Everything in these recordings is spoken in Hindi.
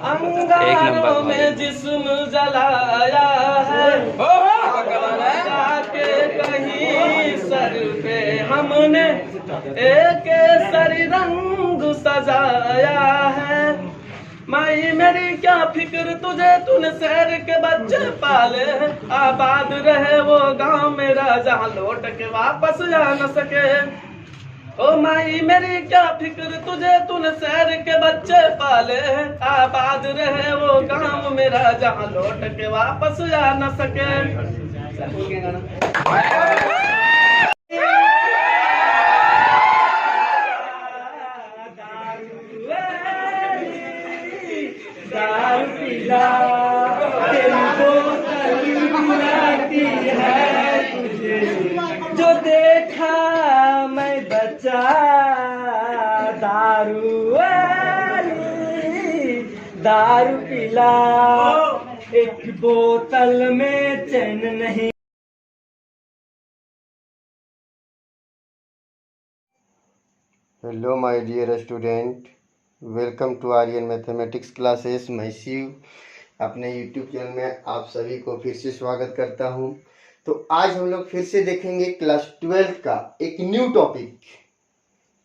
अंगारों में जिस्म जलाया है, जाके कहीं सर पे हमने एक केसरी रंग सजाया है। माई मेरी क्या फिक्र तुझे, तूने शहर के बच्चे पाले, आबाद रहे वो गांव मेरा जहाँ लौट के वापस जा न सके। ओ माई मेरी क्या फिक्र तुझे, तूने शहर के बच्चे पाले, आबाद रहे वो गांव मेरा जहाँ लौट के वापस जा न सके। दारू पीला है तुझे, जो देखा मैं बचा दारू पीला, एक बोतल में चैन नहीं। Hello my dear student, welcome to Aryan mathematics classes. मैं शिव अपने यूट्यूब चैनल में आप सभी को फिर से स्वागत करता हूं। तो आज हम लोग फिर से देखेंगे क्लास 12 का एक न्यू टॉपिक।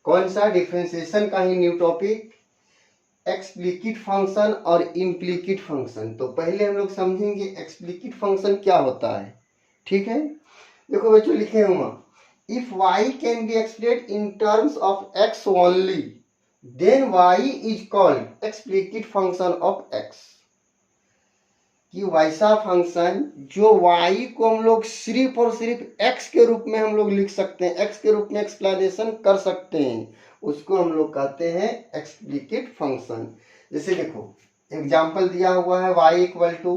कौन सा? डिफरेंशिएशन का ही न्यू टॉपिक, एक्सप्लिसिट फंक्शन और इम्प्लिसिट फंक्शन। तो पहले हम लोग समझेंगे एक्सप्लिसिट फंक्शन क्या होता है। ठीक है, देखो बच्चों, लिखे हुआ, if y can be expressed in terms of x only, then y is called explicit function of x। कि वैसा फंक्शन जो y को हम लोग सिर्फ और सिर्फ x के रूप में हम लोग लिख सकते हैं, x के रूप में एक्सप्लेनेशन कर सकते हैं, उसको हम लोग कहते हैं एक्सप्लिसिट फंक्शन। जैसे देखो एग्जांपल दिया हुआ है y equal to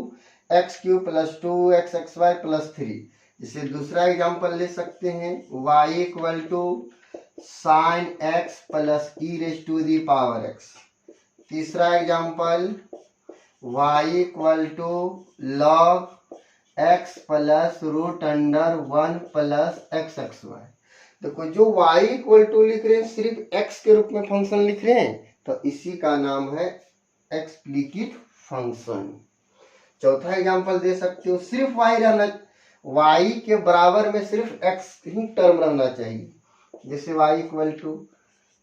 x cube plus 2xxy plus 3। जैसे दूसरा एग्जांपल ले सकते हैं y equal to sine x plus e raise to the power x. तीसरा example y equal to log x plus root under 1 plus x x y. देखो जो y इक्वल टू लिख रहे हैं, सिर्फ x के रूप में फंक्शन लिख रहे हैं, तो इसी का नाम है एक्सप्लिसिट फंक्शन। चौथा एग्जांपल दे सकते हो, सिर्फ y रहना, y के बराबर में सिर्फ x ही टर्म रहना चाहिए। जैसे y equal to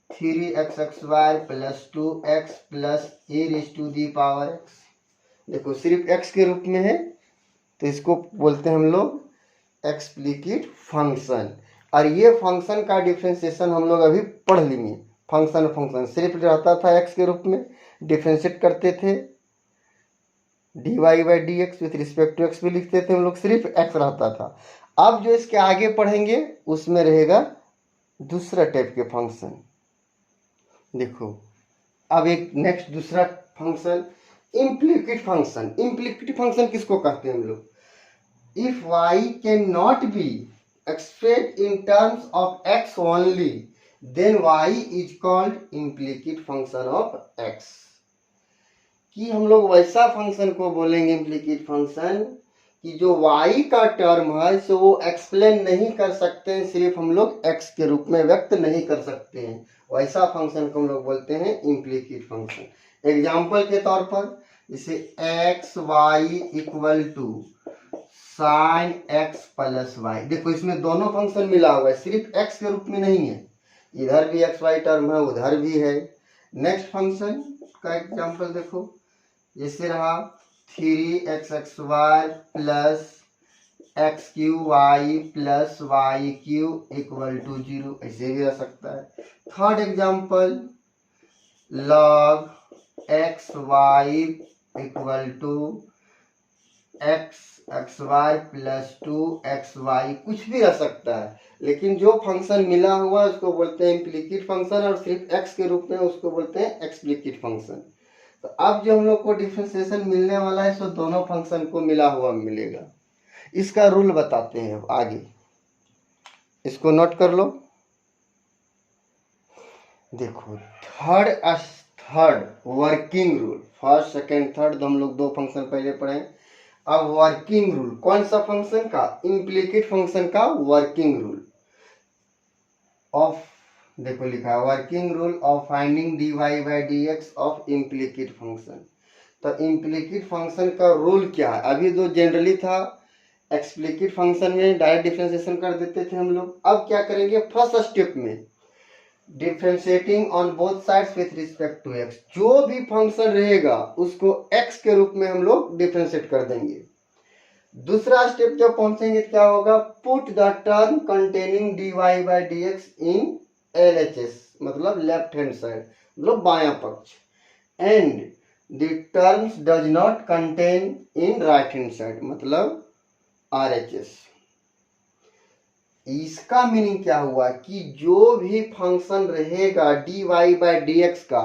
3xxy plus 2x plus a raise to the power x। देखो सिर्फ x के रूप में है, तो इसको बोलते हैं हम लोग एक्सप्लिसिट फंक्शन। और ये फंक्शन का डिफरेंशिएशन हम लोग अभी पढ़ लेंगे। फंक्शन सिर्फ रहता था x के रूप में, डिफरेंशिएट करते थे dy by d x with respect to x भी लिखते थे हम लोग, सिर्फ x रहता था। अब जो इसके आगे पढ़ेंगे उसमें रहेगा दूसरा टाइप के फंक्शन। देखो अब एक नेक्स्ट दूसरा function implicit function. Implicit function किसको कहते हैं हम लोग? If y can not be expressed in terms of x only, then y is called implicit function of x। कि हम लोग वैसा फंक्शन को बोलेंगे इम्प्लिसिट फंक्शन कि जो y का टर्म है सो वो एक्सप्लेन नहीं कर सकते हैं, सिर्फ हम लोग x के रूप में व्यक्त नहीं कर सकते हैं, वैसा फंक्शन को हम लोग बोलते हैं इम्प्लिसिट फंक्शन। एग्जांपल के तौर पर जैसे x y equal to sine x plus y. देखो इसमें दोनों फंक्शन मिला हुआ है, सिर्फ x के रूप में नहीं है, इधर भी एक्स वाई टर्म है, उधर भी है। नेक्स्ट फंक्शन का एग्जांपल देखो, जैसे रहा 3xxy plus x cube y plus y cube equal to 0, ऐसे भी रह सकता है। Third example log x y equal to x x y plus 2xy, कुछ भी रह सकता है, लेकिन जो फंक्शन मिला हुआ है उसको बोलते हैं इम्प्लिसिट फंक्शन, और सिर्फ x के रूप में उसको बोलते हैं एक्सप्लिसिट फंक्शन। तो अब जो हम लोग को डिफरेंशिएशन मिलने वाला है सो दोनों फंक्शन को मिला हुआ मिलेगा। इसका रूल बताते हैं आगे, इसको नोट कर लो। देखो third working rule, first second third हम लोग दो फंक्शन पहले पढ़े। अब वर्किंग रूल कौन सा फंक्शन का? इम्प्लिसिट फंक्शन का वर्किंग रूल ऑफ देखो लिखा है working rule of finding dy by d x of implicit function. तो इम्प्लीकेट फंक्शन का रूल क्या है? अभी जो जनरली था एक्सप्लिकेट फंक्शन में डायरेक्ट डिफरेंशिएशन कर देते थे हम लोग। अब क्या करेंगे? फर्स्ट स्टेप में differentiating on both sides with respect to x. जो भी फंक्शन रहेगा उसको एक्स के रूप में हम लोग डिफरेंशिएट कर देंगे। दूसरा स्टेप जब पहुंचेंगे क्या होगा? Put the term containing dy by d x in LHS, मतलब लेफ्ट हैंड साइड, मतलब बायां पक्ष, and the terms does not contain in right hand side, मतलब RHS। इसका मीनिंग क्या हुआ कि जो भी फंक्शन रहेगा dy बाई डी एक्स का,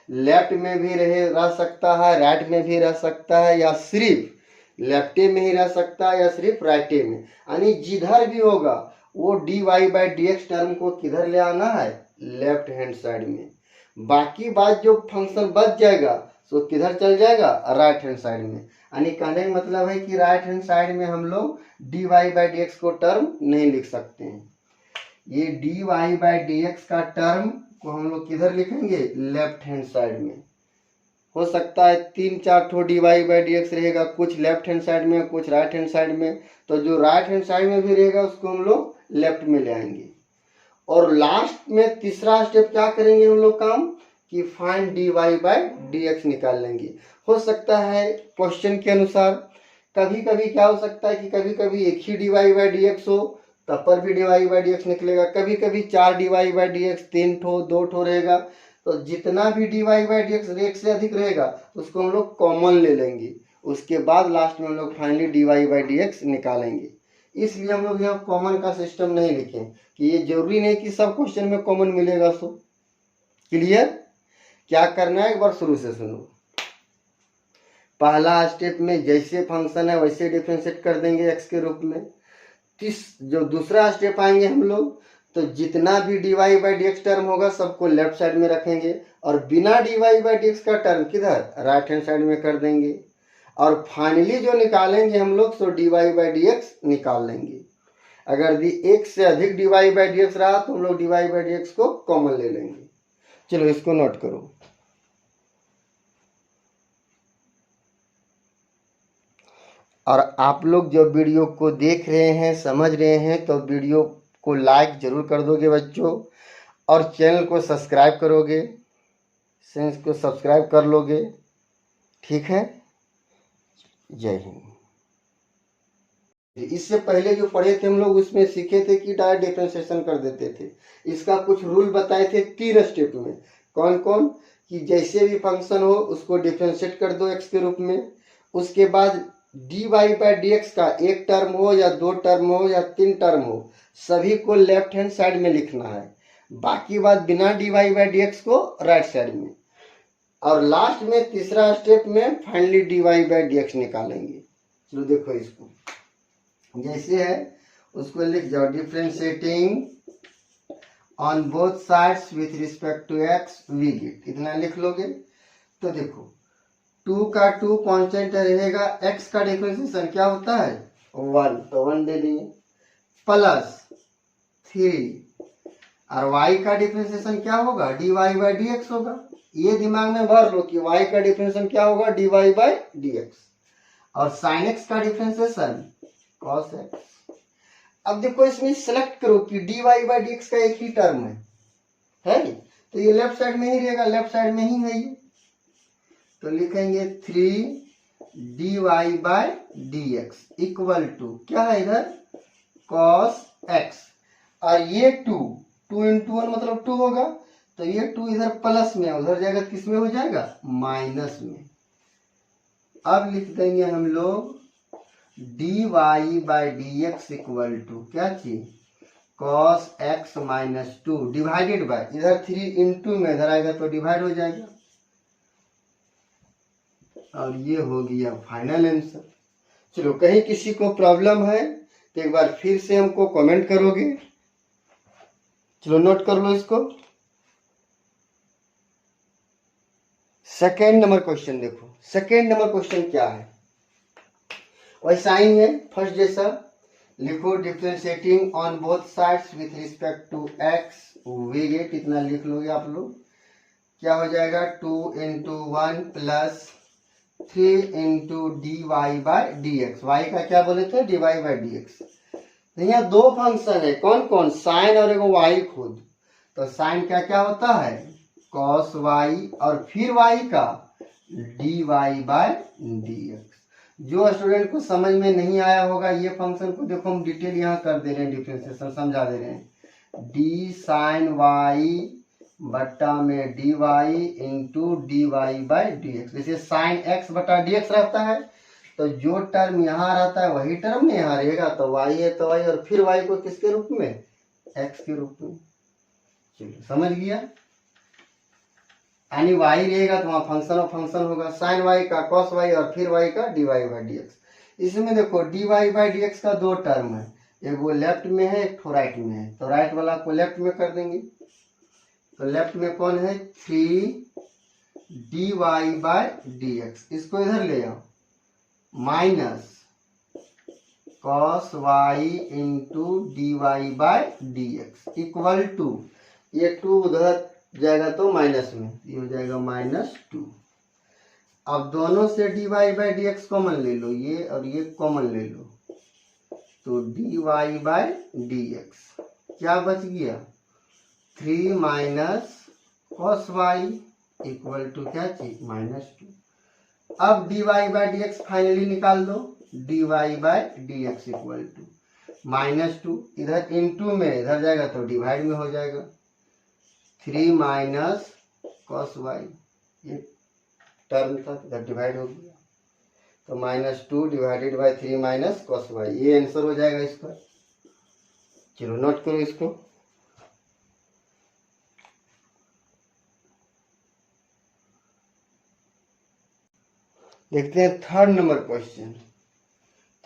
लेफ्ट में भी रह सकता है, राइट में भी रह सकता है, या सिर्फ लेफ्टे में ही रह सकता है, या सिर्फ राइटे में, यानी जिधर भी होगा वो dy by d x term को किधर ले आना है? लेफ्ट हैंड साइड में। बाकी बात जो फंक्शन बच जाएगा तो किधर चल जाएगा? राइट हैंड साइड में। यानी कहने का मतलब है कि राइट हैंड साइड में हम लोग dy बाई डी एक्स को टर्म नहीं लिख सकते हैं। ये dy बाई डी एक्स का टर्म को हम लोग किधर लिखेंगे? लेफ्ट हैंड साइड में। हो सकता है 3-4 ठो dy बाई डी एक्स रहेगा, कुछ लेफ्ट हैंड साइड में, कुछ राइट हैंड साइड में। तो जो राइट हैंड साइड में भी रहेगा उसको हम लोग लेफ्ट में ले आएंगे। और लास्ट में तीसरा स्टेप क्या करेंगे हम लोग काम? कि find dy by d x निकाल लेंगे। हो सकता है क्वेश्चन के अनुसार कभी कभी क्या हो सकता है कि कभी कभी एक ही dy बाई डी एक्स हो, तब पर भी dy बाई डी एक्स निकलेगा। कभी कभी 4 dy बाई डी एक्स, 3 ठो, 2 ठो रहेगा। तो जितना भी dy बाई डी एक्स एक से अधिक रहेगा उसको हम लोग कॉमन ले लेंगे। उसके बाद लास्ट में हम लोग finally dy by d x निकालेंगे। इसलिए हम लोग यहाँ कॉमन का सिस्टम नहीं लिखे कि ये जरूरी नहीं कि सब क्वेश्चन में कॉमन मिलेगा। So clear? क्या करना है एक बार शुरू से सुनो। पहला स्टेप में जैसे फंक्शन है वैसे डिफरेंशिएट कर देंगे एक्स के रूप में। जो दूसरा स्टेप आएंगे हम लोग, तो जितना भी dy by d x term होगा सबको लेफ्ट साइड में रखेंगे, और बिना dy बाई डी एक्स का टर्म किधर? राइट हैंड साइड में कर देंगे। और फाइनली जो निकालेंगे हम लोग सो dy बाई डी एक्स निकाल लेंगे। अगर एक से अधिक dy बाई डी एक्स रहा तो हम लोग dy बाई डी एक्स को कॉमन ले लेंगे। चलो इसको नोट करो। और आप लोग जो वीडियो को देख रहे हैं, समझ रहे हैं, तो वीडियो को लाइक जरूर कर दोगे बच्चों, और चैनल को सब्सक्राइब करोगे, चैनल को सब्सक्राइब कर लोगे। ठीक है? जय हिंद। इससे पहले जो पढ़े थे हम लोग उसमें सीखे थे कि डायरेक्ट डिफरेंशिएशन कर देते थे। इसका कुछ रूल बताए थे 3 स्टेप में। कौन कौन? कि जैसे भी फंक्शन हो उसको डिफरेंशिएट कर दो एक्स के रूप में। उसके बाद dy बाई डी एक्स का एक टर्म हो या 2 टर्म हो या 3 टर्म हो, सभी को लेफ्ट हैंड साइड में लिखना है। बाकी बात बिना dy बाई डी एक्स को राइट साइड में। और लास्ट में तीसरा स्टेप में finally dy by d x निकालेंगे। चलो देखो इसको जैसे है उसको लिख जाओ। Differentiating on both sides with respect to x we get, इतना लिख लोगे। तो देखो 2 का 2 कांस्टेंट रहेगा, x का डिफरेंशिएशन क्या होता है? 1, तो 1 दे देंगे, प्लस 3, और y का डिफरेंशिएशन क्या होगा? dy बाई डी एक्स होगा। ये दिमाग में भर लो कि y का डिफरेंशिएशन क्या होगा? dy by d x. और sin x का डिफरेंशिएशन cos x। अब देखो इसमें सेलेक्ट करो कि dy बाई डी एक्स का एक ही टर्म है? तो ये लेफ्ट साइड में ही रहेगा, लेफ्ट साइड में ही है ये। तो लिखेंगे 3 dy by d x equal to क्या है इधर? cos x। और ये 2 इंटू 1 मतलब 2 होगा, तो ये 2 इधर प्लस में, उधर जाएगा किस में हो जाएगा? माइनस में। अब लिख देंगे हम लोग dy by d x equal to क्या चीज? cos x minus 2 divided by, इधर 3 इंटू में इधर आएगा तो डिवाइड हो जाएगा। और ये हो गया फाइनल आंसर। चलो कहीं किसी को प्रॉब्लम है तो एक बार फिर से हमको कमेंट करोगे। चलो नोट कर लो इसको। सेकेंड नंबर क्वेश्चन देखो। सेकेंड नंबर क्वेश्चन क्या है? वैसा ही है फर्स्ट जैसा, लिखो differentiating on both sides with respect to x we get, इतना लिख लोगे आप लोग। क्या हो जाएगा 2 into 1 plus 3 into d y by d x. Y का क्या बोले थे, d y by d x. तो यहाँ दो फंक्शन है, कौन कौन, साइन और एगो वाई खुद। तो साइन का क्या होता है कॉस वाई और फिर वाई का d y by d x. जो स्टूडेंट को समझ में नहीं आया होगा ये फंक्शन को देखो हम डिटेल यहाँ कर दे रहे हैं, डिफ्रेंशिएशन समझा दे रहे हैं। डी साइन वाई बट्टा में d y into d y by d x. जैसे साइन एक्स बटा डी एक्स रहता है तो जो टर्म यहाँ रहता है वही टर्म में यहाँ रहेगा, तो वाई है तो वाई, और फिर वाई को किसके रूप में, एक्स के रूप में। चलिए समझ गया, यानी वाई रहेगा तो वहां फंक्शन ऑफ फंक्शन होगा, साइन वाई का कॉस वाई और फिर वाई का d y by d x. इसमें देखो d y by d x का दो टर्म है, एक वो लेफ्ट में है एक राइट में है, तो राइट वाला को लेफ्ट में कर देंगे। तो लेफ्ट में कौन है 3 d y by d x, इसको इधर ले आओ, minus cos y into d y by d x equal to, ये 2 उधर जाएगा तो माइनस में, ये हो जाएगा -2। अब दोनों से d y by d x common ले लो, ये और ये कॉमन ले लो, तो d y by d x क्या बच गया 3 minus cos y equal to क्या चीज -2। अब d y by d x finally निकाल दो, d y by d x equal to -2, इधर इनटू में इधर जाएगा तो डिवाइड में हो जाएगा, 3 माइनस कॉस वाई, ये टर्म था इधर डिवाइड हो गया, तो -2 divided by 3 minus cos y, ये आंसर हो जाएगा इसका। चलो नोट करो इसको। देखते हैं third number question.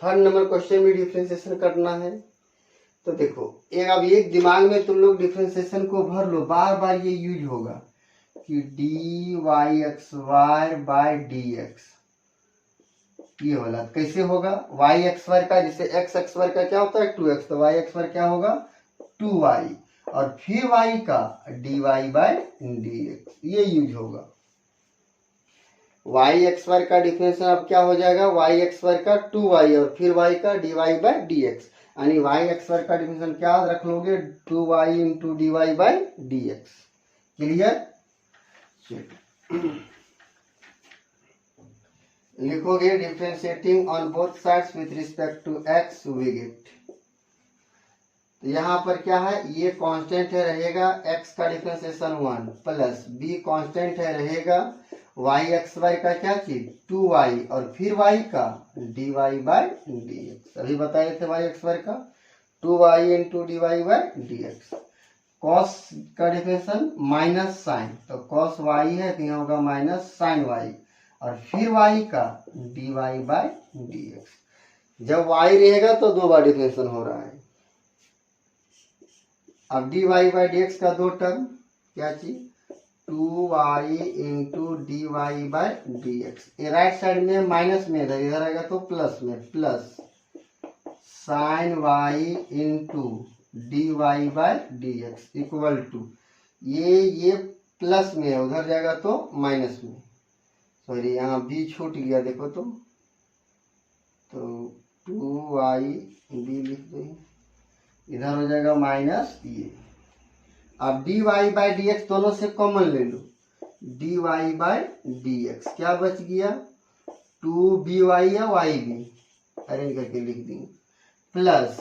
Third number question में डिफरेंशिएशन करना है। तो देखो अब एक दिमाग में तुम लोग डिफरेंशिएशन को भर लो, बार बार ये यूज होगा कि d y x y by d x, ये वाला कैसे होगा, वाई एक्स वाई का, जैसे एक्स वाई का क्या होता है 2x, तो वाई एक्स वाई क्या होगा 2y, और फिर y का d y by d x, ये यूज होगा। वाई एक्स वाई का डिफरेंशिएशन अब क्या हो जाएगा, वाई एक्स वाई का 2y और फिर y का d y by d x, यानी वाई एक्स वाई का डिफरेंशिएशन क्या रख लोगे 2y into d y by d x. Clear, लिखोगे differentiating on both sides with respect to x we get. तो यहाँ पर क्या है, ये कांस्टेंट है रहेगा, x का डिफरेंशिएशन 1 प्लस b कांस्टेंट है रहेगा, y एक्स वाई का क्या चीज 2y और फिर y का dy बाई dx, अभी बताए थे y एक्स वाई का 2y into d y by d x. Cos का डिफरेंशिएशन माइनस साइन, तो कॉस y है तो यहाँ होगा माइनस साइन y और फिर y का dy बाई dx। जब y रहेगा तो दो बार डिफरेंशिएशन हो रहा है। अब dy बाई dx का दो टर्म क्या चीज 2y into d y by d x, ये राइट साइड में माइनस में इधर आएगा तो प्लस में, plus sine y into d y by d x equal to, ये प्लस में है उधर जाएगा तो माइनस में, सॉरी यहाँ b छूट गया देखो तो 2y b लिख दो, इधर हो जाएगा माइनस ये। अब d y by d x दोनों से कॉमन ले लो, d y by d x क्या बच गया 2by या yb अरेंज करके लिख देंगे, plus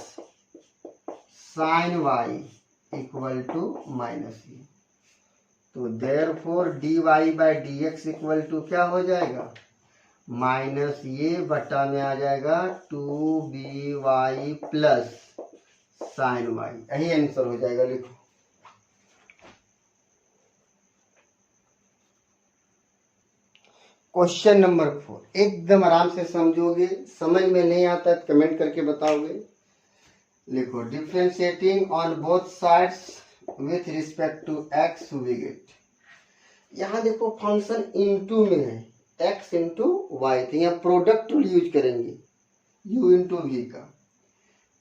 sine y equal to minus ये। तो therefore d y by d x equal to क्या हो जाएगा माइनस ये बटा में आ जाएगा 2by प्लस साइन y, यही आंसर हो जाएगा। लिखो क्वेश्चन नंबर 4, एकदम आराम से समझोगे, समझ में नहीं आता है कमेंट करके बताओगे। लिखो differentiating on both sides with respect to x we get. यहाँ देखो फंक्शन इनटू में है x इंटू वाई, तो यहाँ प्रोडक्ट यूज करेंगे u इंटू वी का,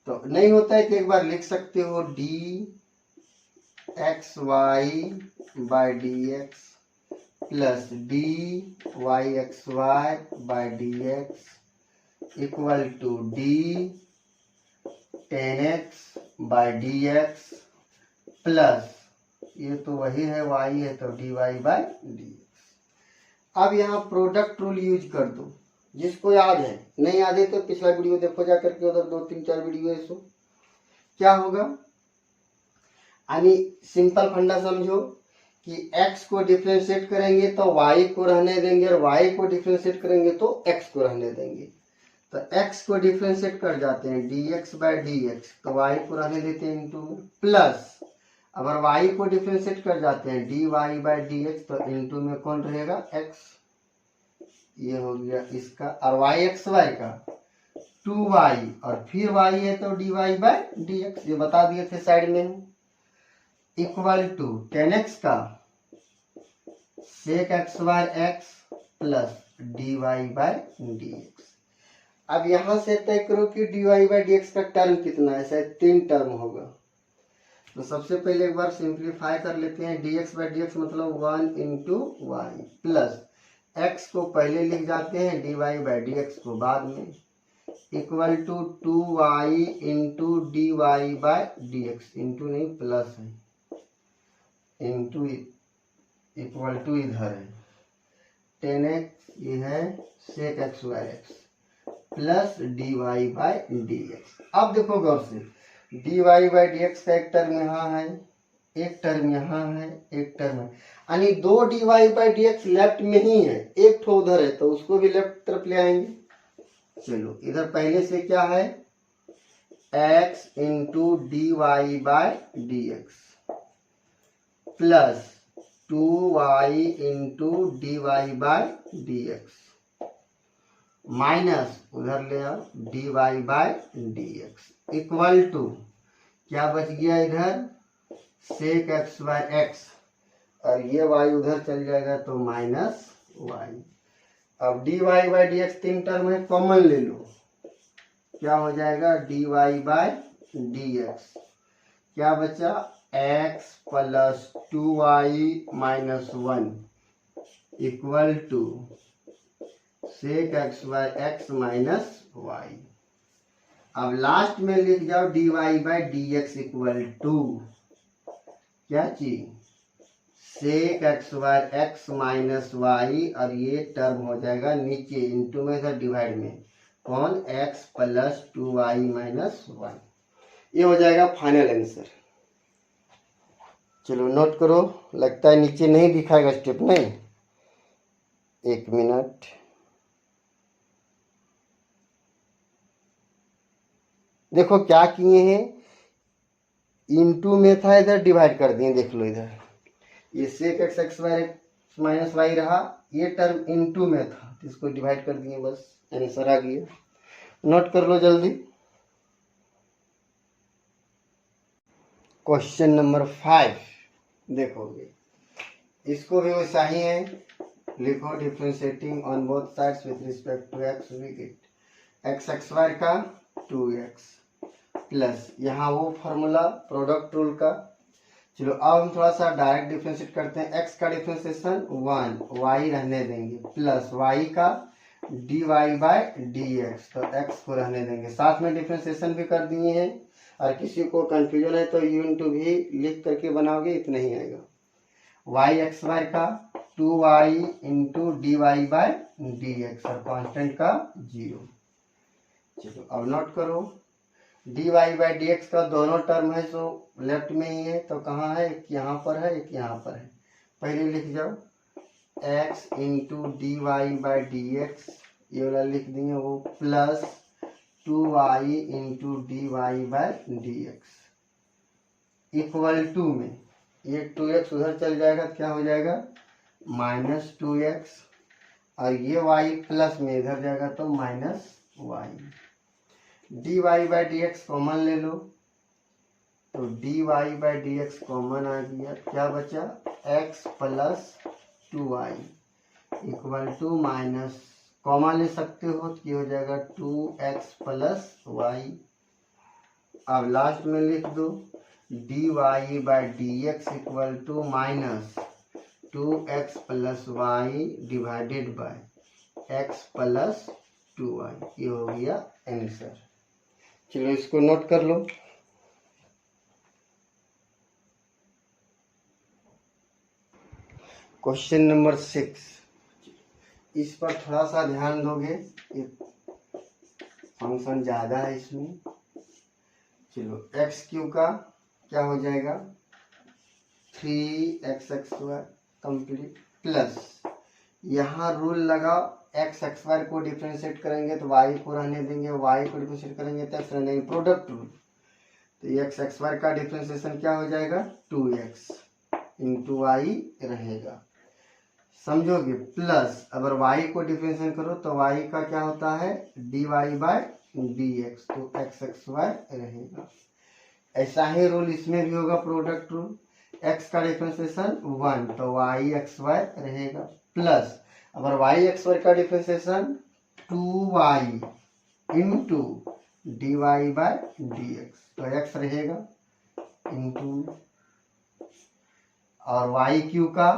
तो नहीं होता है कि एक बार लिख सकते हो d x y by d x plus d y x y by d x equal to d ten x by d x plus ये तो वही है y है तो dy बाई डी। अब यहाँ प्रोडक्ट रूल यूज कर दो, जिसको याद है, नहीं याद है तो पिछला वीडियो देखो जा करके, उधर 2-3-4 वीडियो है। सो क्या होगा, यानी सिंपल फंडा समझो कि x को डिफरेंशिएट करेंगे तो y को रहने देंगे और y को डिफरेंशिएट करेंगे तो x को रहने देंगे। तो x को डिफरेंशिएट कर जाते हैं dx बाई dx, तो y को रहने देते हैं इंटू में, प्लस अगर y को डिफरेंशिएट कर जाते हैं dy बाई dx, तो इंटू में कौन रहेगा x, ये हो गया इसका, और y x y का 2y और फिर y है तो dy बाई dx, ये बता दिए थे साइड में, इक्वल टू 10x का sec x bar x plus dy by dx। अब यहां से तय करो कि dy बाई dx का टर्म कितना है, शायद 3 टर्म होगा। तो सबसे पहले एक बार सिंप्लीफाई कर लेते हैं, dx बाई dx मतलब 1 इंटू वाई प्लस x को पहले लिख जाते हैं, dy बाई dx को बाद में, equal to 2y into dy by dx, into नहीं प्लस है, इंटू इक्वल टू इधर है 10x, ये है sec x by x plus dy by dx। अब देखो गौर से, dy बाई dx का एक टर्म यहाँ है, एक टर्म यहाँ है, एक टर्म है, यानी 2 dy बाई dx लेफ्ट में ही है, एक ठो उधर है तो उसको भी लेफ्ट तरफ ले आएंगे। चलो इधर पहले से क्या है, x into dy by dx plus 2y into dy by dx minus उधर ले आओ dy by dx equal to क्या बच गया इधर, sec x बाई x, और ये y उधर चल जाएगा तो माइनस y। अब dy बाई dx 3 टर्म है, कॉमन ले लो, क्या हो जाएगा dy बाई dx, क्या बचा x plus 2y minus 1 equal to sec x by x minus y। अब लास्ट में लिख जाओ dy by dx equal to क्या चीज, sec x by x minus y, और ये टर्म हो जाएगा नीचे इंटू में इधर डिवाइड में, कौन x प्लस 2y माइनस 1, ये हो जाएगा फाइनल आंसर। चलो नोट करो, लगता है नीचे नहीं दिखाएगा स्टेप, नहीं, 1 मिनट, देखो क्या किए हैं, इंटू में था इधर डिवाइड कर दिए, देख लो इधर ये sec x x minus y रहा, ये टर्म इंटू में था तो इसको डिवाइड कर दिए, बस आंसर आ गया। नोट कर लो जल्दी। क्वेश्चन नंबर 5 देखोगे, इसको भी वैसा ही है, लिखो differentiating on both sides with respect to x, we get x x y का 2x प्लस यहाँ वो फार्मूला प्रोडक्ट रूल का। चलो अब हम थोड़ा सा डायरेक्ट डिफरेंशिएट करते हैं, x का डिफरेंशिएशन 1, y रहने देंगे प्लस y का dy बाई dx, तो x को रहने देंगे, साथ में डिफरेंशिएशन भी कर दिए हैं, और किसी को कंफ्यूजन है तो u इंटू भी लिख करके बनाओगे, इतना ही आएगा, y x y का 2y into dy by dx और कांस्टेंट का 0। चलो अब नोट करो, dy बाई dx का दोनों टर्म है सो लेफ्ट में ही है, तो कहाँ है, एक यहाँ पर है, एक यहाँ पर है, पहले लिख जाओ x into dy by dx, ये वाला लिख दिए वो, plus 2y into dy by dx equal to में ये 2x उधर चल जाएगा तो क्या हो जाएगा माइनस 2x, और ये y प्लस में इधर जाएगा तो minus y। dy by dx common ले लो, तो dy बाई dx कॉमन आ गया, क्या बचा x plus 2y equal to minus, common ले सकते हो तो ये हो जाएगा 2x प्लस y अब लास्ट में लिख दो d y by d x equal to minus 2x plus y divided by x plus 2y। ये हो गया आंसर। चलो इसको नोट कर लो। क्वेश्चन नंबर 6, इस पर थोड़ा सा ध्यान दोगे, फंक्शन ज़्यादा है इसमें। चलो एक्स क्यू का क्या हो जाएगा 3xxy कंप्लीट प्लस यहाँ रूल लगाओ एक्स एक्स वाई को डिफ्रेंशिएट करेंगे तो वाई को रहने देंगे, वाई को डिफ्रेंशिएट करेंगे तो एक्स रहने देंगे, प्रोडक्ट रूल। तो एक्स एक्स वाई का डिफ्रेंशिएशन क्या हो जाएगा 2x इंटू वाई रहेगा, समझोगे। प्लस अगर y को डिफरेंशिएट करो तो y का क्या होता है dy बाय dx, तो x एक्स वाई रहेगा। ऐसा ही रूल इसमें भी होगा, प्रोडक्ट रूल। x का डिफरेंशिएशन 1 तो y एक्स वाई रहेगा, प्लस अगर y एक्स वाई का differentiation 2y into dy by dx, तो x रहेगा इंटू, और y क्यू का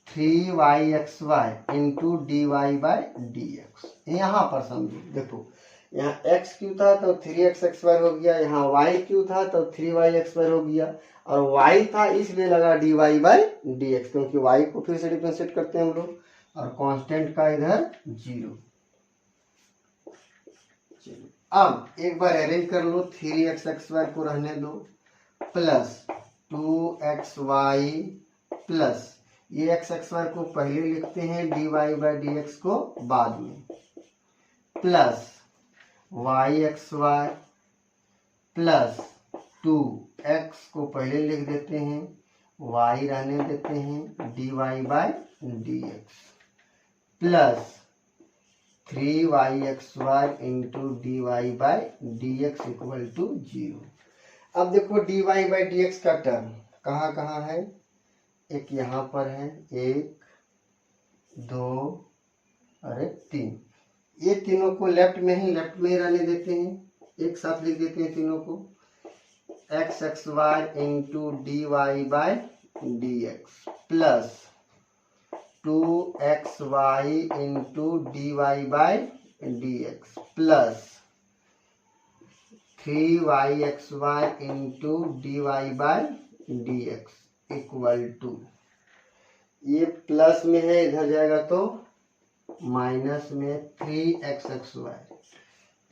3yxy into d y by d x. यहाँ पर समझो, देखो यहाँ x क्यू था तो 3x(xy) हो गया, यहाँ y क्यू था तो 3y(xy) हो गया, और y था इसलिए लगा dy बाई डी एक्स, क्योंकि y को फिर से डिफरेंशिएट करते हैं हम लोग, और कांस्टेंट का इधर 0। चलो अब एक बार अरेंज कर लो, 3xxy को रहने दो प्लस 2xy प्लस ये एक्स एक्स वाई को पहले लिखते हैं, d y by d x को बाद में, plus y x y plus 2x को पहले लिख देते हैं, y रहने देते हैं, d y by d x plus 3yxy into d y by d x equal to 0। अब देखो d y by d x का टर्म कहाँ कहाँ है, एक यहाँ पर है, 1 2 और 3, ये तीनों को लेफ्ट में ही रहने देते हैं, एक साथ लिख देते हैं तीनों को, x x y into d y by d x plus 2xy into d y by d x plus 3yxy into d y by d x equal to, ये प्लस में है इधर जाएगा तो माइनस में 3xxy,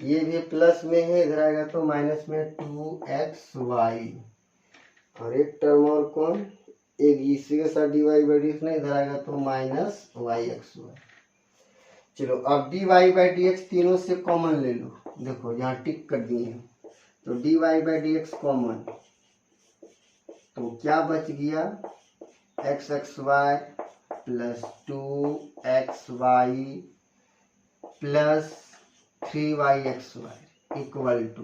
ये भी प्लस में है इधर आएगा तो माइनस में 2xy, और एक टर्म और कौन, एक इसी के साथ d y by d x, इधर आएगा तो माइनस वाई एक्स वाई। चलो अब d y by d x तीनों से कॉमन ले लो, देखो यहाँ टिक कर दिए हैं, तो d y by d x common, तो क्या बच गया x x y plus 2xy plus 3yxy equal to,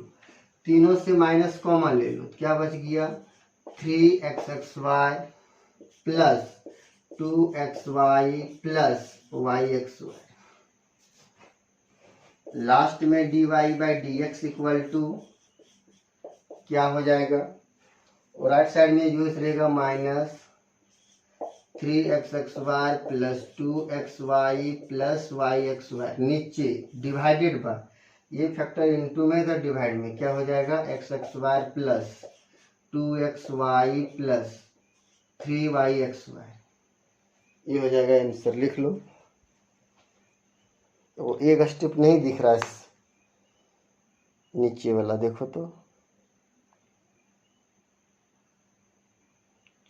तीनों से माइनस कॉमन ले लो, क्या बच गया 3xxy plus 2xy plus yxy, last में d y by d x equal to क्या हो जाएगा, और राइट साइड में जो रहेगा minus 3xxy plus 2xy plus yxy, नीचे डिवाइडेड बाय, ये फैक्टर इनटू में इधर डिवाइड में क्या हो जाएगा xxy plus 2xy plus 3yxy, ये हो जाएगा आंसर। लिख लो, तो एक स्टेप नहीं दिख रहा है नीचे वाला, देखो तो,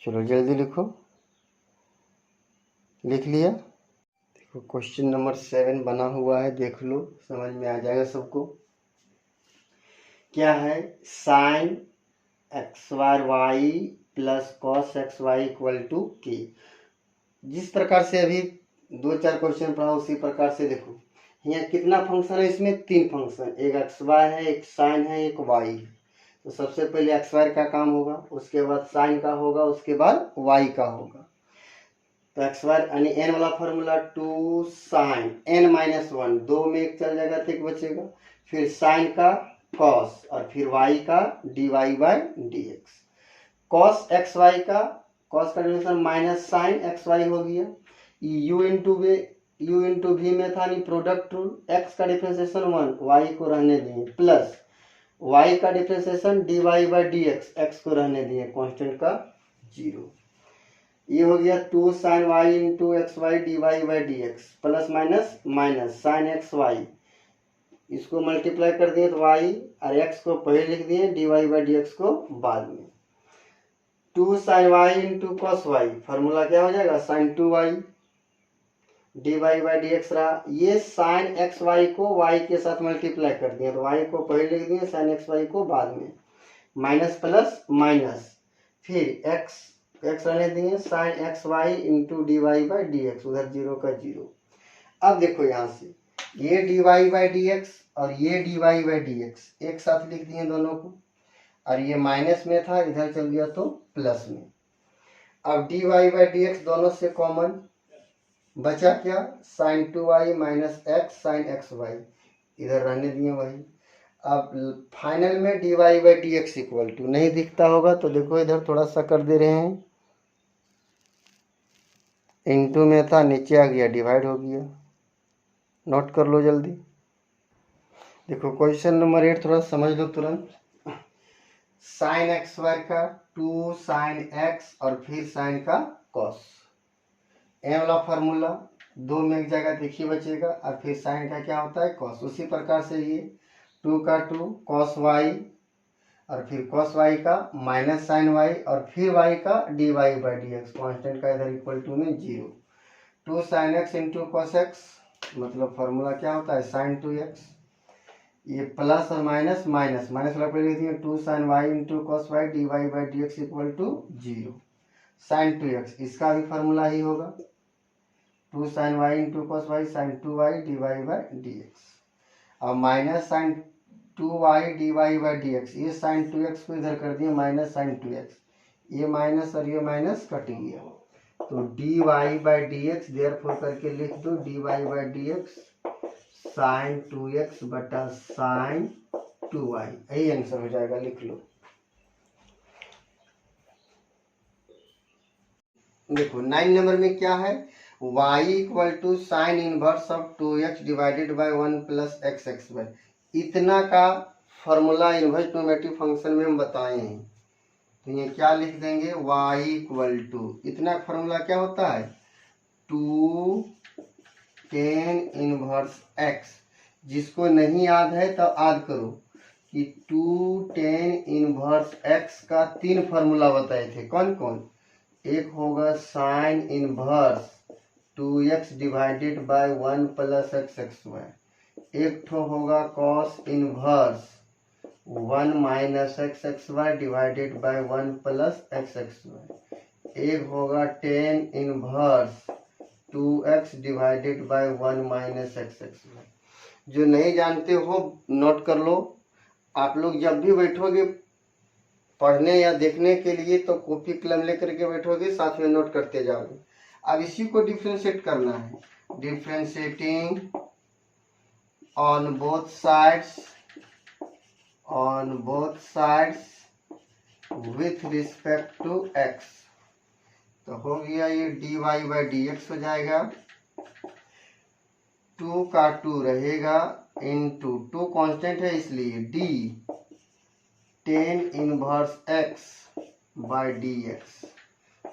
चलो जल्दी लिखो, लिख लिया। देखो क्वेश्चन नंबर 7 बना हुआ है, देख लो समझ में आ जाएगा सबको। क्या है sine x y y plus cos x y equal to के। जिस प्रकार से अभी 2-4 क्वेश्चन पढ़ा उसी प्रकार से देखो, यहाँ कितना फंक्शन है, इसमें 3 फंक्शन, एक एक्स वाई है, एक साइन है, एक वाई है। तो सबसे पहले एक्स वाई का काम होगा, उसके बाद साइन का होगा, उसके बाद वाई का होगा। तो एक्स वाई यानी एन वाला फॉर्मूला 2 साइन n-1, 2 में एक चल जाएगा तो एक बचेगा, फिर साइन का कॉस और फिर y का dy by d x. Cos x y का कॉस का differentiation minus sine x y हो गया। u इंटू वी में था नहीं प्रोडक्ट रूल, x का डिफरेंशिएशन 1 y को रहने दिए प्लस y का differentiation dy by d x x को रहने दिए कांस्टेंट का 0। ये हो गया 2 sine y into x y d y by d x plus minus minus sine x y, इसको मल्टीप्लाई कर दिए तो y और x को पहले लिख दिए d y by d x को बाद में। 2 sine y into cos y, formula क्या हो जाएगा sine 2y d y by d x रहा। ये साइन एक्स वाई को y के साथ मल्टीप्लाई कर दिए तो y को पहले लिख दिए साइन एक्स वाई को बाद में, माइनस प्लस माइनस फिर x रहने दिए sine x y into d y by d x, उधर 0 का 0। अब देखो यहाँ से ये d y by d x और ये d y by d x एक साथ लिख दिए दोनों को, और ये माइनस में था इधर चल गया तो प्लस में। अब d y by d x दोनों से कॉमन बचा क्या sine 2y minus x sine x y, इधर रहने दिए वही। अब फाइनल में d y by d x equal to नहीं दिखता होगा तो देखो इधर थोड़ा सा कर दे रहे हैं, इनटू में था नीचे आ गया डिवाइड हो गया, नोट कर लो जल्दी। देखो क्वेश्चन नंबर 8 थोड़ा समझ लो तुरंत। साइन एक्स वाई का 2 साइन एक्स और फिर साइन का कॉस, एम वाला फार्मूला 2 में एक जगह देखिए बचेगा, और फिर साइन का क्या होता है कॉस। उसी प्रकार से ये 2 का 2 कॉस वाई और फिर कॉस वाई का माइनस साइन वाई और फिर वाई का d y by d x, constant का इधर इक्वल टू में 0। 2 sine x into cos x, मतलब फार्मूला क्या होता है साइन 2x, ये प्लस और माइनस माइनस माइनस वाला पहले लिख दिए 2 sine y into cos y d y by d x equal to 0। Sine 2x इसका भी फार्मूला ही होगा 2 sine y into cos y sine 2y d y by d x, और minus sine 2y d y by d x, ये साइन 2x को इधर कर दिए माइनस साइन 2x, ये माइनस और ये माइनस कट गया तो d y by d x therefore करके लिख दो d y by d x sine 2x बटा साइन 2y, यही आंसर हो जाएगा, लिख लो। देखो 9 नंबर में क्या है y equal to sine inverse of 2x divided by 1 plus x x y, इतना का फॉर्मूला इनवर्स ट्रिग्नोमेट्रिक फंक्शन में हम बताए हैं तो ये क्या लिख देंगे y इक्वल टू, इतना फॉर्मूला क्या होता है 2 tan इनवर्स x, जिसको नहीं याद है तो याद करो कि 2 tan इनवर्स x का 3 फॉर्मूला बताए थे, कौन कौन। एक होगा sine inverse 2x divided by 1 plus x x y, एक ठो होगा cos inverse 1 minus x x y divided by 1 plus x x y, एक होगा tan inverse 2x divided by 1 minus x x y. जो नहीं जानते हो नोट कर लो, आप लोग जब भी बैठोगे पढ़ने या देखने के लिए तो कॉपी कलम लेकर के बैठोगे, साथ में नोट करते जाओगे। अब इसी को डिफ्रेंशिएट करना है, differentiating on both sides with respect to x, तो हो गया ये d y by d x हो जाएगा, 2 का 2 रहेगा इंटू 2 कॉन्स्टेंट है इसलिए d tan inverse x by d x,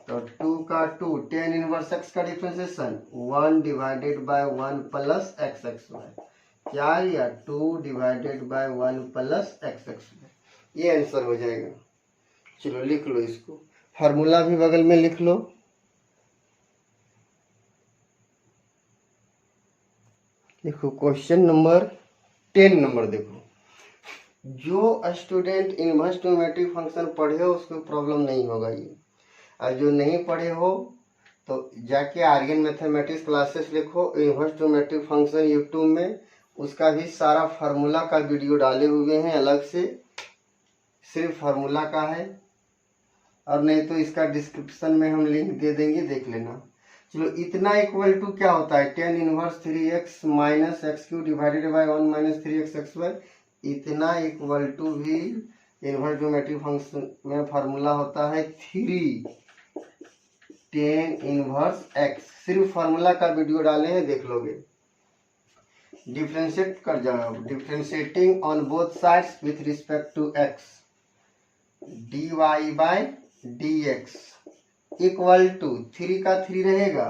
तो 2 का 2 टेन इनवर्स x का differentiation 1 divided by 1 plus x x y, क्या या 2 divided by 1 plus x x y, ये आंसर हो जाएगा। चलो लिख लो इसको, फार्मूला भी बगल में लिख लो। देखो क्वेश्चन नंबर 10 नंबर देखो, जो स्टूडेंट इनवर्स ट्रिग्नोमेट्रिक फंक्शन पढ़े हो उसको प्रॉब्लम नहीं होगा ये, और जो नहीं पढ़े हो तो जाके आर्यन मैथमेटिक्स क्लासेस लिखो, इनवर्स ट्रिग्नोमेट्रिक फंक्शन यूट्यूब में उसका भी सारा फार्मूला का वीडियो डाले हुए हैं अलग से, सिर्फ फार्मूला का है, और नहीं तो इसका डिस्क्रिप्शन में हम लिंक दे देंगे, देख लेना। चलो इतना इक्वल टू क्या होता है tan inverse 3x minus x cube divided by 1 minus 3x x y, इतना इक्वल टू भी इन्वर्स ज्योमेट्रिक फंक्शन में फार्मूला होता है 3 tan इनवर्स x। सिर्फ फार्मूला का वीडियो डाले हैं, देख लोगे। डिफ्रेंशिएट कर जाओ, differentiating on both sides with respect to x dy by dx equal to 3 का 3 रहेगा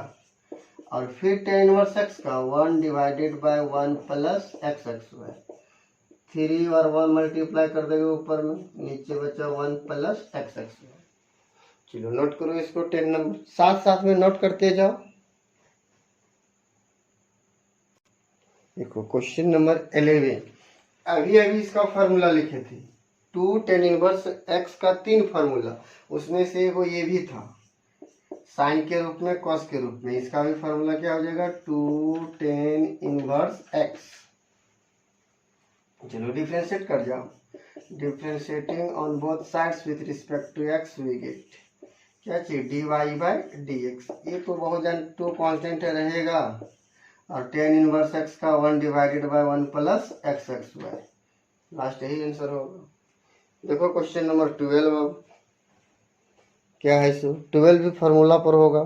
और फिर tan इनवर्स x का 1 divided by 1 plus x x y. 3 और 1 मल्टीप्लाई कर देंगे ऊपर में, नीचे बचा 1 प्लस एक्स एक्स वाई। चलो नोट करो इसको 10 नंबर, साथ साथ में नोट करते जाओ। देखो क्वेश्चन नंबर 11, अभी अभी इसका फार्मूला लिखे थे 2 tan इनवर्स x का 3 फार्मूला, उसमें से वो ये भी था साइन के रूप में कॉस के रूप में। इसका भी फार्मूला क्या हो जाएगा 2 tan इनवर्स x। चलो डिफरेंशिएट कर जाओ, differentiating on both sides with respect to x we get क्या चाहिए dy बाय dx। ये तो बहुत जान तो कांस्टेंट रहेगा और tan इनवर्स x का 1 divided by 1 plus x x y, last यही आंसर होगा। देखो क्वेश्चन नंबर 12 अब क्या है, सो 12 भी फार्मूला पर होगा।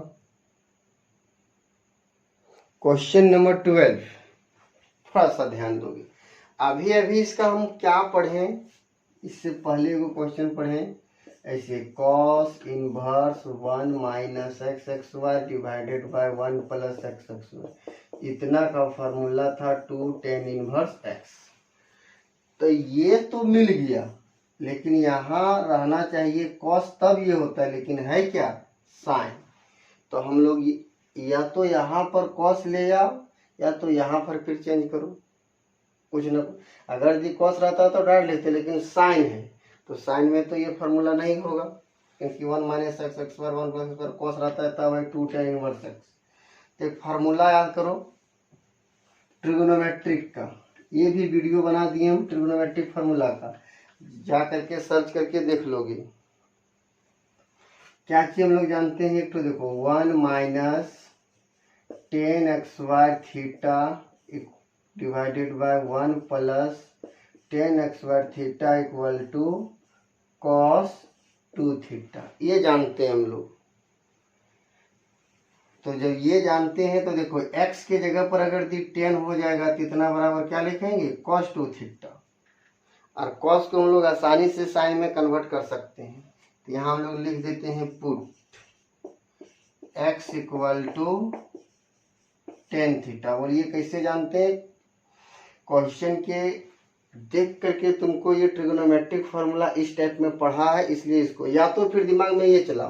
क्वेश्चन नंबर 12 थोड़ा सा ध्यान दोगे। अभी अभी इसका हम क्या पढ़े, इससे पहले वो क्वेश्चन पढ़े ऐसे cos inverse 1 minus x x y divided by 1 plus x x y. इतना का फार्मूला था 2 tan इनवर्स x। तो ये तो मिल गया, लेकिन यहाँ रहना चाहिए cos, तब ये होता है, लेकिन है क्या साइन। तो हम लोग या तो यहाँ पर cos ले आओ या तो यहाँ पर फिर चेंज करो कुछ ना कुछ। अगर यदि cos रहता तो डाल लेते, लेकिन साइन है तो साइन में तो ये फार्मूला नहीं होगा, क्योंकि 1 माइनस एक्स एक्स पर 1 प्लस पर cos रहता है तब है 2 tan इनवर्स x। तो एक फार्मूला याद करो ट्रिगोनोमेट्रिक का, ये भी वीडियो बना दिए हम ट्रिगोनोमेट्रिक फार्मूला का, जा करके सर्च करके देख लोगे। क्या चीज हम लोग जानते हैं, एक तो देखो 1 minus tan x y theta divided by 1 plus tan x y theta equal to cos 2 theta. ये जानते हैं हम लोग। तो जब ये जानते हैं तो देखो x के जगह पर अगर दी 10 हो जाएगा तो इतना बराबर क्या लिखेंगे cos 2 थीटा, और cos को हम लोग आसानी से साइन में कन्वर्ट कर सकते हैं। तो यहाँ हम लोग लिख देते हैं put x equal to 10 theta. और ये कैसे जानते हैं, क्वेश्चन के देख करके तुमको ये ट्रिगोनोमेट्रिक फार्मूला इस टाइप में पढ़ा है, इसलिए इसको या तो फिर दिमाग में ये चलाओ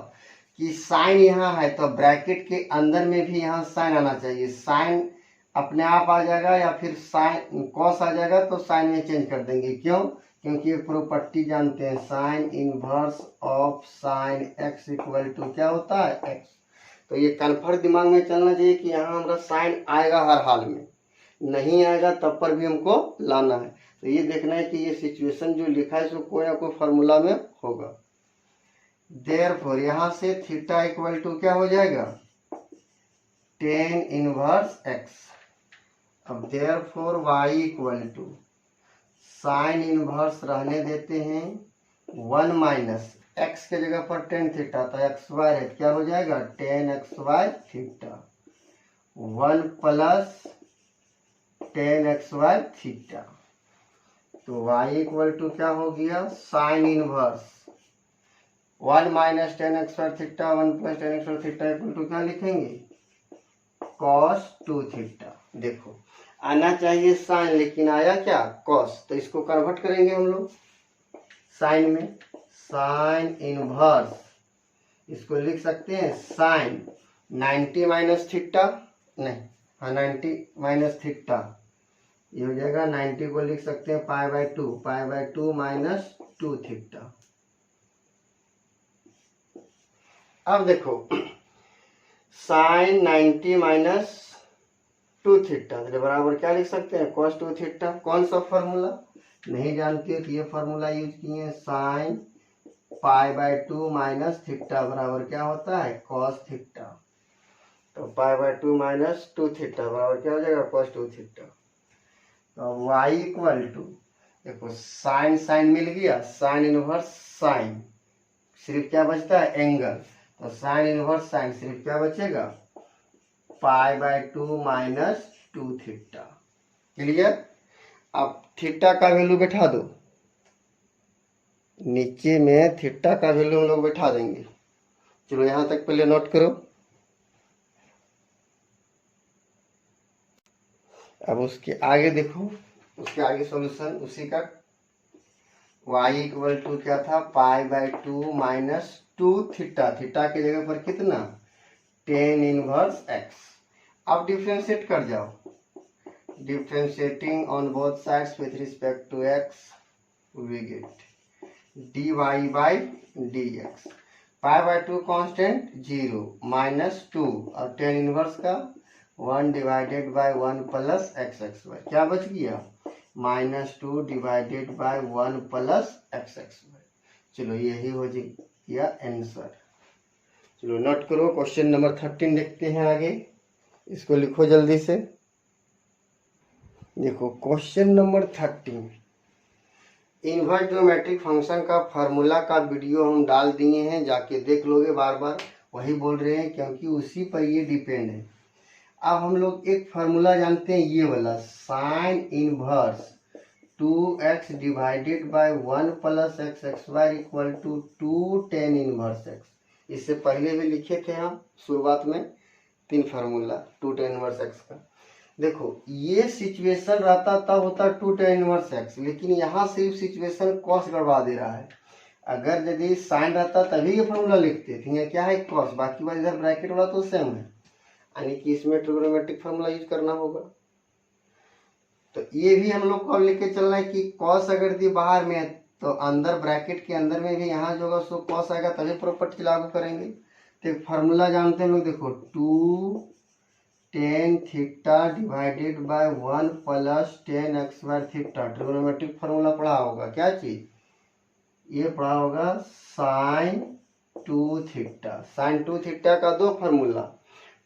कि साइन यहाँ है तो ब्रैकेट के अंदर में भी यहाँ साइन आना चाहिए। साइन अपने आप आ जाएगा या फिर साइन कॉस आ जाएगा तो साइन में चेंज कर देंगे। क्यों, क्योंकि ये प्रॉपर्टी जानते हैं sine inverse of sine x equal to क्या होता है एक्स। तो ये कन्फर्म दिमाग में चलना चाहिए कि यहाँ हमारा साइन आएगा हर हाल में, नहीं आएगा तब पर भी हमको लाना है। तो ये देखना है कि ये सिचुएशन जो लिखा है इसको कोई ना कोई फार्मूला में होगा। देयरफॉर यहाँ से थीटा इक्वल टू क्या हो जाएगा टेन इनवर्स एक्स। अब therefore y equal to sine inverse रहने देते हैं 1 माइनस एक्स के जगह पर टेन थीटा, तो एक्स वाई है क्या हो जाएगा tan x y theta 1 plus tan x y theta. तो y इक्वल टू क्या हो गया sine inverse 1 minus tan x y theta 1 plus tan x y theta equal to क्या लिखेंगे cos 2 थीटा। देखो आना चाहिए साइन, लेकिन आया क्या cos, तो इसको कन्वर्ट करेंगे हम लोग साइन में। साइन इनवर्स इसको लिख सकते हैं साइन 90 माइनस थीटा, नहीं हाँ 90 माइनस थीटा, ये हो जाएगा 90 को लिख सकते हैं pi by two minus 2 theta. अब देखो साइन 90 माइनस 2 थीटा तो बराबर क्या लिख सकते हैं cos 2 थीटा। कौन सा फार्मूला नहीं जानते हो तो ये फार्मूला यूज किए हैं sine pi by 2 minus theta बराबर क्या होता है cos थीटा। तो पाई बाय 2 माइनस 2 थीटा बराबर क्या हो जाएगा cos 2 थीटा। तो y इक्वल टू देखो साइन साइन मिल गया, साइन इनवर्स साइन, सिर्फ क्या बचता है एंगल, तो साइन इनवर्स साइन सिर्फ क्या बचेगा π/2 माइनस 2 थीटा। क्लियर। अब थीटा का वैल्यू बैठा दो, नीचे में थीटा का वैल्यू हम लोग बैठा देंगे। चलो यहां तक पहले नोट करो। अब उसके आगे देखो, उसके आगे सॉल्यूशन उसी का, y इक्वल टू क्या था π/2 माइनस 2 थीटा, थीटा की जगह पर कितना tan इनवर्स x। अब डिफ्रेंशिएट कर जाओ, differentiating on both sides with respect to x we get dy/dx। π/2 constant 0 minus 2 और tan इनवर्स का 1 डिवाइडेड बाय 1 प्लस x(y) क्या बच गया -2 डिवाइडेड बाय 1 प्लस x(y)। चलो यही हो गया आंसर। चलो नोट करो, क्वेश्चन नंबर 13 देखते हैं आगे, इसको लिखो जल्दी से। देखो question number 13, inverse geometric function का फार्मूला का वीडियो हम डाल दिए हैं, जाके देख लोगे, बार बार वही बोल रहे हैं क्योंकि उसी पर ये डिपेंड है। अब हम लोग एक फार्मूला जानते हैं, ये वाला sine inverse 2x divided by 1 plus x(y) equal to 2 tan inverse x। इससे पहले भी लिखे थे हम शुरुआत में 3 फार्मूला 2 tan इनवर्स x का। देखो ये सिचुएशन रहता तब होता 2 tan इनवर्स x, लेकिन यहाँ सिर्फ सिचुएशन कॉस गड़बड़ा दे रहा है। अगर यदि साइन रहता तभी ये फार्मूला लिखते थे, यहाँ क्या है कॉस, बाकी वाला इधर ब्रैकेट वाला तो सेम है, यानी कि इसमें ट्रिग्नोमेट्रिक फार्मूला यूज करना होगा। तो ये भी हम लोग को लेके चलना है कि कॉस अगर दी बाहर में है तो अंदर ब्रैकेट के अंदर में भी यहाँ जो होगा सो कॉस आएगा, तभी प्रॉपर्टी लागू करेंगे। तो फार्मूला जानते हैं लोग, देखो 2 tan theta divided by 1 plus tan x(y) theta, trigonometric formula पढ़ा होगा, क्या चीज ये पढ़ा होगा साइन 2 थीटा। साइन 2 थीटा का दो formula,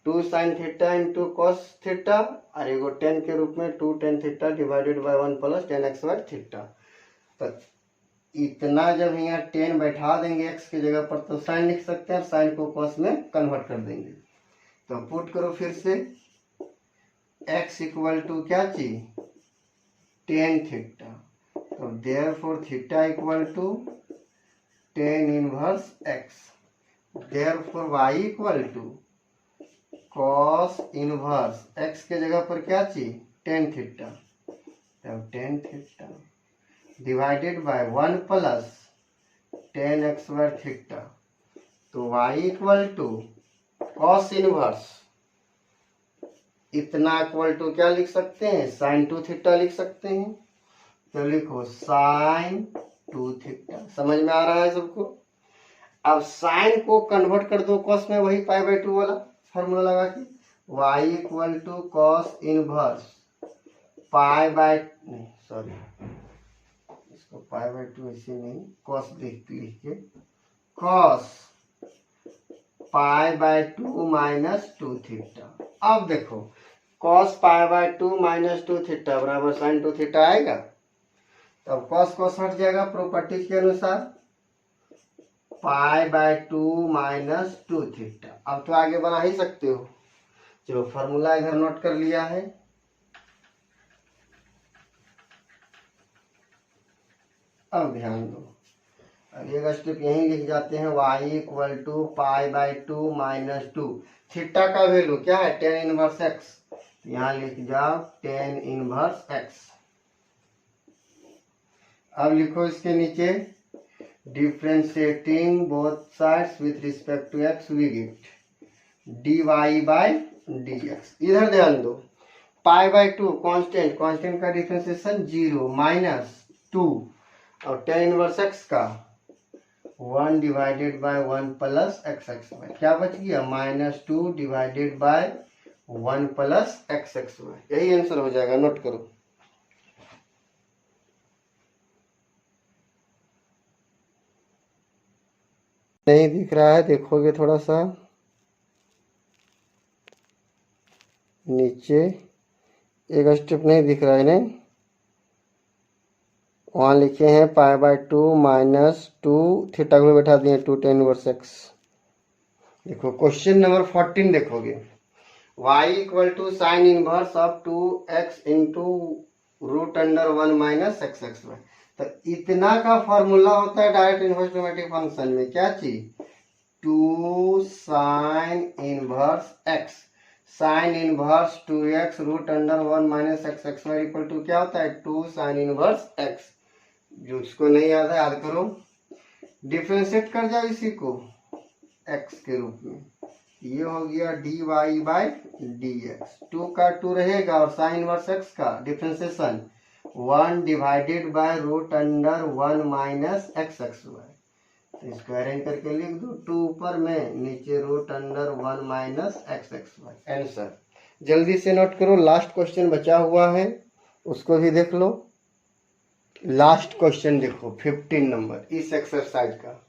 2 sin theta into cos theta और एगो tan के रूप में 2 tan theta divided by 1 plus tan x(y) theta. तो इतना जब यहाँ tan बैठा देंगे x की जगह पर तो साइन लिख सकते हैं, साइन को कॉस में कन्वर्ट कर देंगे। तो पुट करो फिर से, x इक्वल टू क्या चीज tan थीटा, तो therefore theta equal to tan inverse x, therefore y equal to cos inverse x के जगह पर क्या चीज tan थीटा, तब tan theta divided by 1 plus tan x(y) theta, तो y equal to cos inverse इतना इक्वल टू क्या लिख सकते हैं साइन 2 थीटा लिख सकते हैं। तो लिखो साइन 2 थीटा, समझ में आ रहा है सबको। अब साइन को कन्वर्ट कर दो कॉस में, वही π/2 वाला फार्मूला लगा के, y equal to cos inverse इसको π/2 ऐसे नहीं, कॉस लिख के कॉस π/2 माइनस 2 थीटा। अब देखो कॉस π/2 माइनस 2 थीटा बराबर साइन 2 थीटा आएगा, तब कॉस कॉस हट जाएगा प्रॉपर्टी के अनुसार, π/2 माइनस 2 थीटा। अब तो आगे बना ही सकते हो। चलो फार्मूला इधर नोट कर लिया है। अब ध्यान दो, अगला स्टेप यही लिख जाते हैं, y equal to π/2 minus 2, theta का वैल्यू क्या है tan इनवर्स x, यहाँ लिख जाओ tan इनवर्स x। अब लिखो इसके नीचे differentiating both sides with respect to x we get dy/dx। इधर ध्यान दो, π/2 कांस्टेंट, कांस्टेंट का डिफ्रेंशिएशन 0 माइनस 2 और tan इनवर्स x का 1 डिवाइडेड बाय 1 प्लस x(y), क्या बच गया -2 डिवाइडेड बाय 1 प्लस x(y), यही आंसर हो जाएगा। नोट करो। नहीं दिख रहा है, देखोगे थोड़ा सा नीचे, एक स्टेप नहीं दिख रहा है, नहीं वहाँ लिखे हैं π/2 -2 थीटा को बैठा दिए 2 tan इनवर्स x। देखो क्वेश्चन नंबर 14 देखोगे, y = sin inverse of 2x into √1 - x(y). तो इतना का फॉर्मूला होता है डायरेक्ट इनवर्स ट्रिग्नोमेट्रिक फंक्शन में, क्या चीज, 2 sin इनवर्स x, sine inverse 2x √1 - x(y) equal to क्या होता है, 2 sin इनवर्स x। जो इसको नहीं याद है याद करो, डिफ्रेंशिएट कर जाओ इसी को x के रूप में, ये हो गया dy/dx, 2 का 2 रहेगा और साइन इनवर्स x का डिफ्रेंशिएशन 1 डिवाइडेड बाय √1 - x(y). इसको अरेंज करके लिख दो, 2 ऊपर में नीचे √1 - x(y) आंसर। जल्दी से नोट करो, लास्ट क्वेश्चन बचा हुआ है उसको भी देख लो। लास्ट क्वेश्चन देखो 15 नंबर इस एक्सरसाइज का।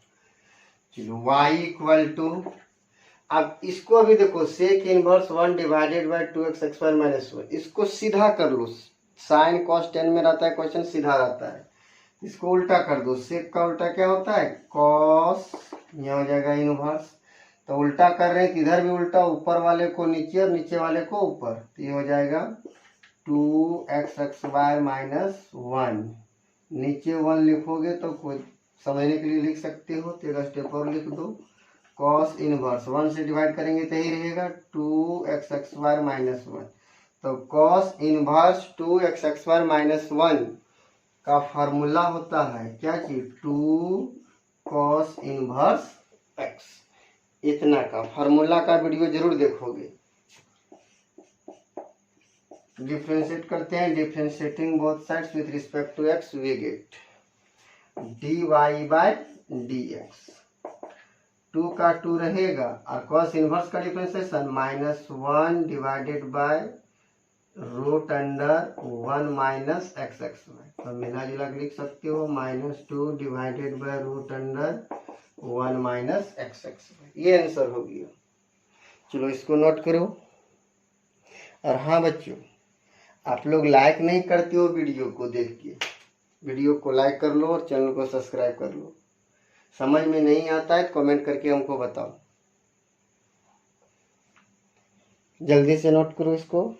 चलो y = अब इसको अभी देखो sec inverse 1 divided bye 2x(x²-1), इसको सीधा कर लो, साइन cos tan में रहता है क्वेश्चन, सीधा रहता है। इसको उल्टा कर दो, सेक का उल्टा क्या होता है, कॉस, यहाँ हो जाएगा इनवर्स। तो उल्टा कर रहे हैं, इधर भी उल्टा, ऊपर वाले को नीचे और नीचे वाले को ऊपर, तो ये हो जाएगा 2x(x²-1), नीचे 1 लिखोगे तो कोई समझने के लिए लिख सकते हो, तो एक स्टेप और लिख दो, कॉस इनवर्स 1 से डिवाइड करेंगे तो ही रहेगा 2x(x²-1). तो कॉस इनवर्स 2x(x²-1) का फार्मूला होता है क्या चीज, 2 cos इनवर्स x। इतना का फार्मूला का वीडियो जरूर देखोगे। डिफरेंशिएट करते हैं, differentiating both sides with respect to x we get dy/dx, 2 का 2 रहेगा और cos इनवर्स का डिफरेंशिएशन -1 डिवाइडेड बाय √1 - x(y). तो मिला जुला के लिख सकते हो -2 डिवाइडेड बाय √1 - x(y), ये आंसर हो गया। चलो इसको नोट करो। और हाँ बच्चों, आप लोग लाइक नहीं करते हो वीडियो को देख के, वीडियो को लाइक कर लो और चैनल को सब्सक्राइब कर लो। समझ में नहीं आता है तो कमेंट करके हमको बताओ। जल्दी से नोट करो इसको।